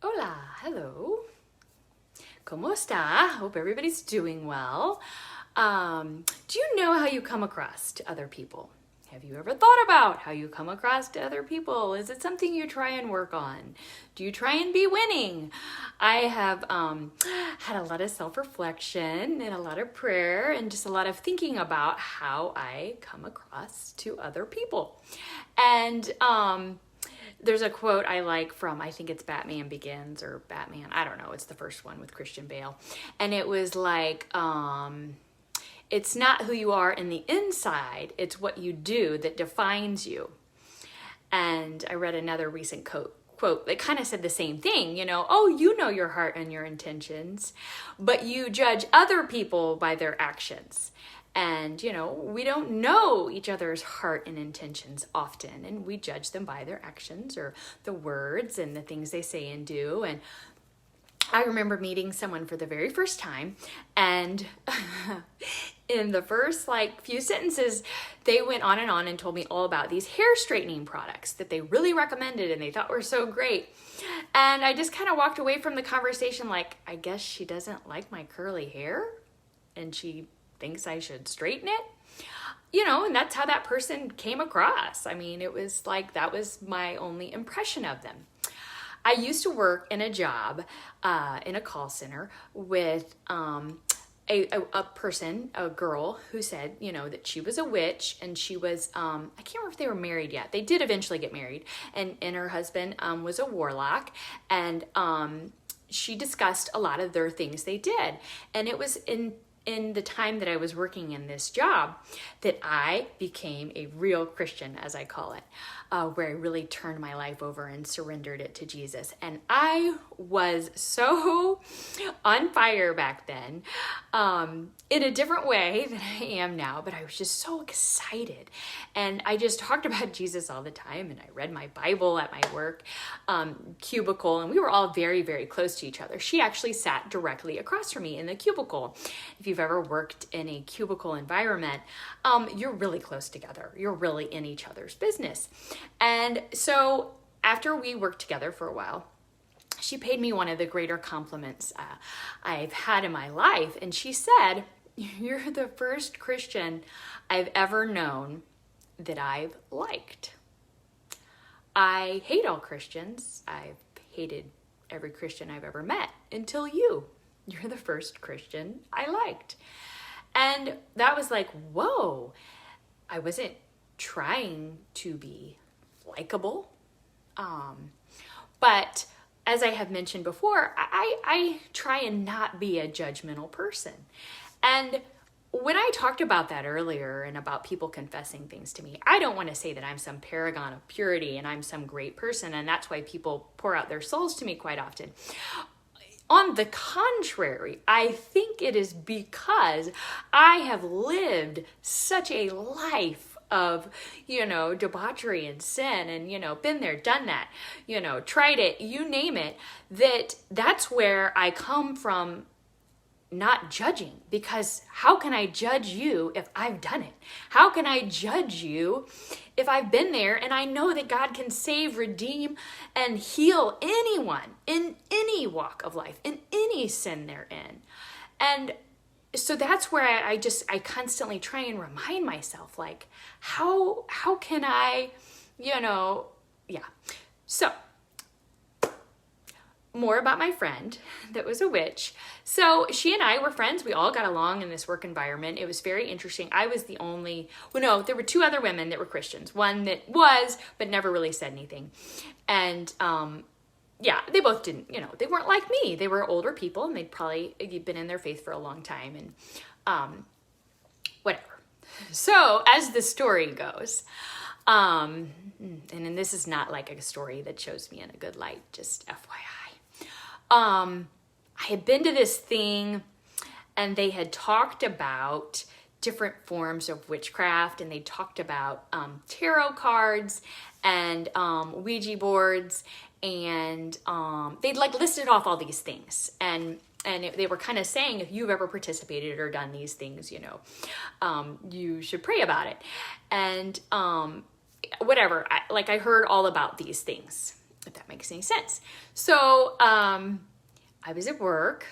Hola, hello. ¿Cómo está? Hope everybody's doing well. Do you know how you come across to other people? Have you ever thought about how you come across to other people? Is it something you try and work on? Do you try and be winning? I have had a lot of self-reflection and a lot of prayer and just a lot of thinking about how I come across to other people. And there's a quote I like from, I think it's Batman Begins or Batman, I don't know, it's the first one with Christian Bale. And it was like, it's not who you are in the inside, it's what you do that defines you. And I read another recent quote that kind of said the same thing, oh, you know your heart and your intentions, but you judge other people by their actions. And, we don't know each other's heart and intentions often, and we judge them by their actions or the words and the things they say and do. And I remember meeting someone for the very first time, and in the first few sentences, they went on and told me all about these hair straightening products that they really recommended and they thought were so great. And I just kind of walked away from the conversation like, I guess she doesn't like my curly hair and she thinks I should straighten it. And that's how that person came across. I mean, it was like, that was my only impression of them. I used to work in a job in a call center with a person, a girl who said, that she was a witch and she was, I can't remember if they were married yet. They did eventually get married, and her husband was a warlock, and she discussed a lot of their things they did. And it was in the time that I was working in this job that I became a real Christian, as I call it, where I really turned my life over and surrendered it to Jesus. And I was so on fire back then, in a different way than I am now, but I was just so excited. And I just talked about Jesus all the time, and I read my Bible at my work cubicle, and we were all very, very close to each other. She actually sat directly across from me in the cubicle. If you've ever worked in a cubicle environment, you're really close together. You're really in each other's business. And so after we worked together for a while, she paid me one of the greater compliments I've had in my life. And she said, "You're the first Christian I've ever known that I've liked. I hate all Christians. I've hated every Christian I've ever met until you. You're the first Christian I liked." And that was like, whoa, I wasn't trying to be likable. But as I have mentioned before, I try and not be a judgmental person. And when I talked about that earlier and about people confessing things to me, I don't want to say that I'm some paragon of purity and I'm some great person, and that's why people pour out their souls to me quite often. On the contrary, I think it is because I have lived such a life of, debauchery and sin and, been there, done that, tried it, you name it, that's where I come from, not judging. Because how can I judge you if I've done it? How can I judge you if I've been there and I know that God can save, redeem, and heal anyone in any walk of life, in any sin they're in? And so that's where I constantly try and remind myself, like, how can I, yeah. So more about my friend that was a witch. So she and I were friends. We all got along in this work environment. It was very interesting. I was the only, there were two other women that were Christians. One that was, but never really said anything. And they both didn't, they weren't like me. They were older people and they'd probably been in their faith for a long time and whatever. So as the story goes, and this is not like a story that shows me in a good light, just FYI. I had been to this thing and they had talked about different forms of witchcraft, and they talked about tarot cards and Ouija boards, and they'd listed off all these things, and they were kind of saying, if you've ever participated or done these things, you should pray about it. And whatever, I heard all about these things. if that makes any sense. So I was at work,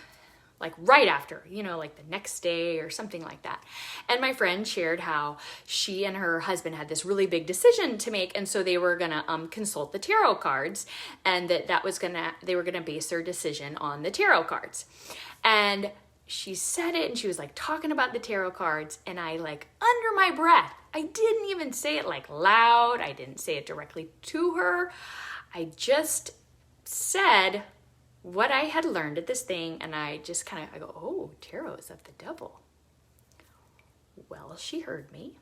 like right after, like the next day or something like that. And my friend shared how she and her husband had this really big decision to make. And so they were going to consult the tarot cards, and they were going to base their decision on the tarot cards. And she said it, and she was like talking about the tarot cards, and I, like, under my breath, I didn't even say it like loud. I didn't say it directly to her. I just said what I had learned at this thing, and I just I go, oh, tarot is of the devil. Well, she heard me.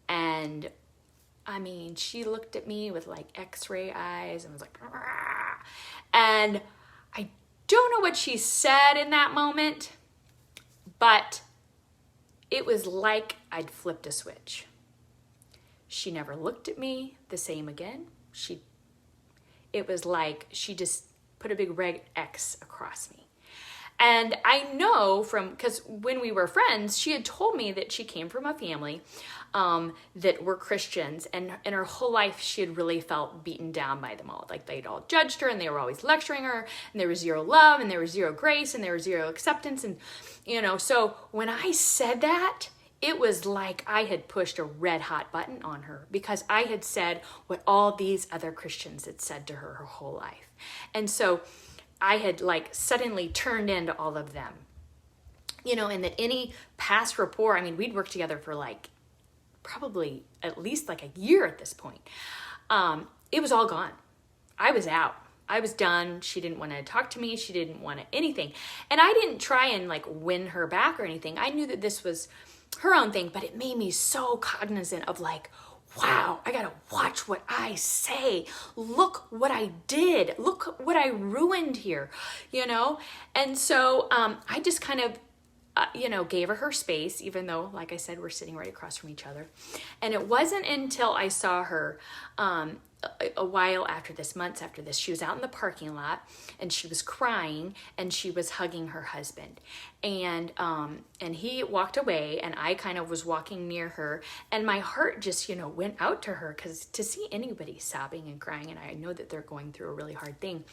And I mean, she looked at me with like x-ray eyes and was like, "Rah." And I don't know what she said in that moment, but it was like I'd flipped a switch. She never looked at me the same again. It was like she just put a big red X across me. And I know because when we were friends, she had told me that she came from a family that were Christians, and in her whole life, she had really felt beaten down by them all. Like, they'd all judged her, and they were always lecturing her, and there was zero love, and there was zero grace, and there was zero acceptance. And, so when I said that, it was like I had pushed a red hot button on her, because I had said what all these other Christians had said to her whole life. And so I had like suddenly turned into all of them, and that any past rapport, I mean, we'd worked together for like probably at least like a year at this point. It was all gone. I was out. I was done. She didn't want to talk to me. She didn't want anything. And I didn't try and like win her back or anything. I knew that this was her own thing, but it made me so cognizant of like, wow, I gotta watch what I say. Look what I did. Look what I ruined here, And so I just kind of, gave her space, even though, like I said, we're sitting right across from each other. And it wasn't until I saw her a while after this, months after this, she was out in the parking lot, and she was crying, and she was hugging her husband. And he walked away, and I kind of was walking near her, and my heart just, went out to her, because to see anybody sobbing and crying, and I know that they're going through a really hard thing,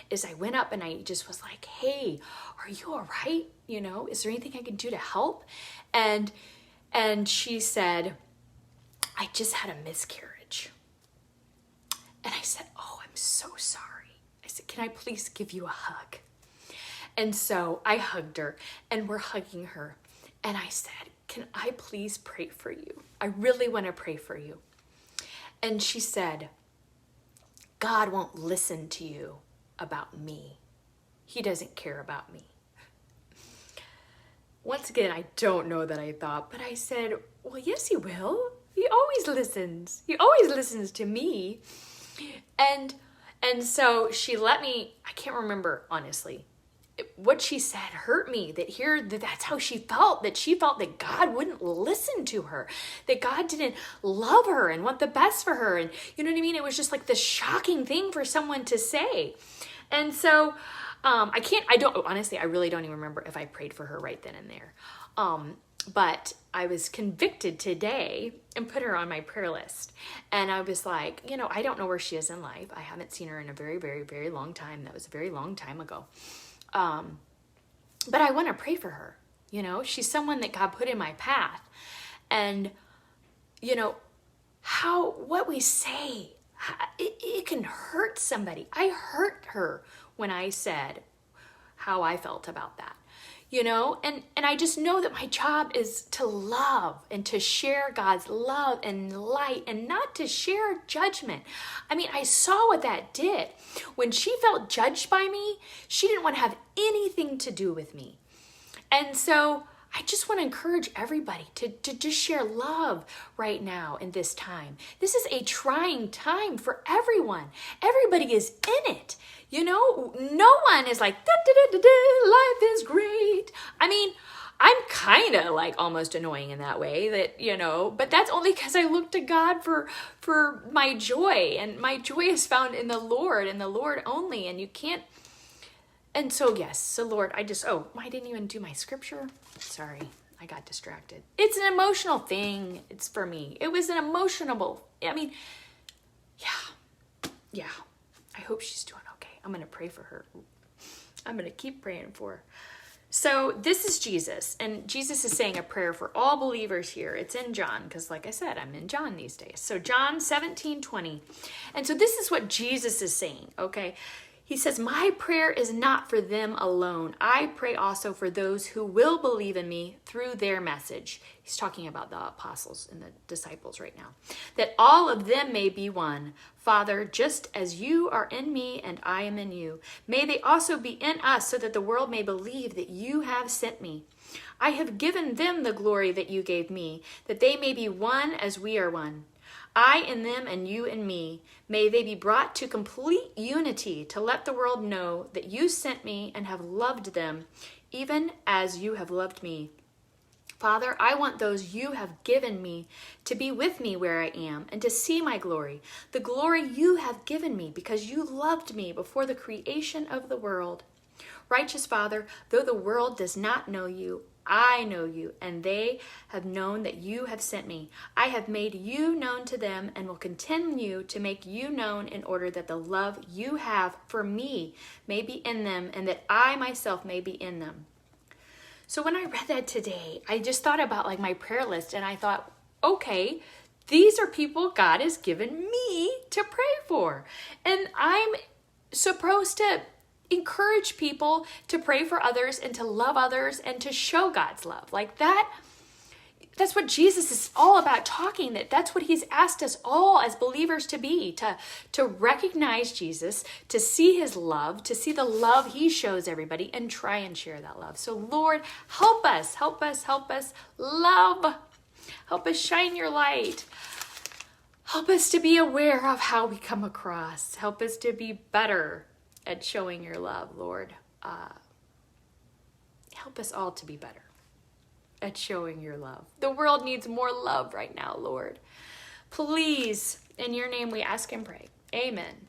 is I went up and I just was like, hey, are you all right? Is there anything I can do to help? And she said, I just had a miscarriage. And I said, oh, I'm so sorry. I said, can I please give you a hug? And so I hugged her, and we're hugging her. And I said, can I please pray for you? I really want to pray for you. And she said, God won't listen to you about me. He doesn't care about me. Once again, I don't know that I thought, but I said, well, yes, he will. He always listens. He always listens to me. And so she let me, I can't remember, honestly, what she said hurt me, that's how she felt, that she felt that God wouldn't listen to her, that God didn't love her and want the best for her. And you know what I mean? It was just like this shocking thing for someone to say. And so, I really don't even remember if I prayed for her right then and there. But I was convicted today and put her on my prayer list. And I was like, I don't know where she is in life. I haven't seen her in a very, very, very long time. That was a very long time ago. But I want to pray for her. She's someone that God put in my path. And, what we say, it can hurt somebody. I hurt her when I said how I felt about that. And I just know that my job is to love and to share God's love and light, and not to share judgment. I mean, I saw what that did. When she felt judged by me, she didn't want to have anything to do with me. And so I just want to encourage everybody to just share love right now in this time. This is a trying time for everyone. Everybody is in it. No one is like, da, da, da, da, da, life is great. I mean, I'm kind of like almost annoying in that way, that, but that's only because I look to God for my joy, and my joy is found in the Lord and the Lord only. And you can't. And so, yes, so Lord, I didn't even do my scripture. Sorry, I got distracted. It's an emotional thing. It's for me. It was an emotional, yeah. I hope she's doing okay. I'm going to pray for her. I'm going to keep praying for her. So this is Jesus, and Jesus is saying a prayer for all believers here. It's in John, because like I said, I'm in John these days. So John 17:20. And so this is what Jesus is saying, okay? He says, my prayer is not for them alone. I pray also for those who will believe in me through their message. He's talking about the apostles and the disciples right now. That all of them may be one. Father, just as you are in me and I am in you, may they also be in us so that the world may believe that you have sent me. I have given them the glory that you gave me, that they may be one as we are one. I in them and you in me. May they be brought to complete unity to let the world know that you sent me and have loved them, even as you have loved me. Father, I want those you have given me to be with me where I am and to see my glory, the glory you have given me because you loved me before the creation of the world. Righteous Father, though the world does not know you, I know you, and they have known that you have sent me. I have made you known to them and will continue to make you known in order that the love you have for me may be in them and that I myself may be in them. So when I read that today, I just thought about like my prayer list and I thought, okay, these are people God has given me to pray for. And I'm supposed to encourage people to pray for others and to love others and to show God's love. Like that's what Jesus is all about talking, that's what he's asked us all as believers to be, to recognize Jesus, to see his love, to see the love he shows everybody and try and share that love. So Lord, help us love, help us shine your light. Help us to be aware of how we come across. Help us to be better at showing your love, Lord. Help us all to be better at showing your love. The world needs more love right now, Lord. Please, in your name we ask and pray. Amen.